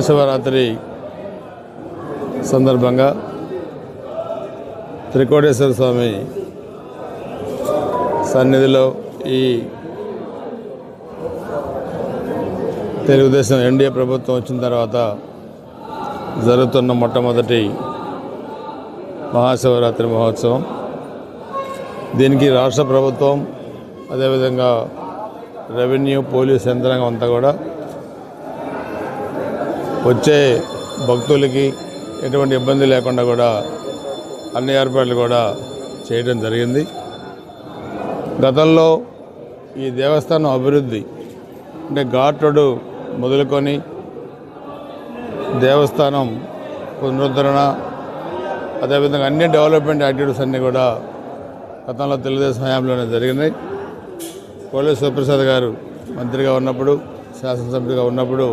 మహాశివరాత్రి సందర్భంగా త్రికోటేశ్వర స్వామి సన్నిధిలో ఈ తెలుగుదేశం ఎన్డీఏ ప్రభుత్వం వచ్చిన తర్వాత జరుగుతున్న మొట్టమొదటి మహాశివరాత్రి మహోత్సవం. దీనికి రాష్ట్ర ప్రభుత్వం, అదేవిధంగా రెవెన్యూ, పోలీస్ యంత్రాంగం అంతా కూడా వచ్చే భక్తులకి ఎటువంటి ఇబ్బంది లేకుండా కూడా అన్ని ఏర్పాట్లు కూడా చేయడం జరిగింది. గతంలో ఈ దేవస్థానం అభివృద్ధి అంటే ఘాట్ రోడ్డు మొదలుకొని దేవస్థానం పునరుద్ధరణ, అదేవిధంగా అన్ని డెవలప్మెంట్ యాక్టివిటీస్ అన్నీ కూడా గతంలో తెలుగుదేశం హయాంలోనే జరిగినాయి. కోల్లేరు శివప్రసాద్ గారు మంత్రిగా ఉన్నప్పుడు, శాసనసభ్యుడిగా ఉన్నప్పుడు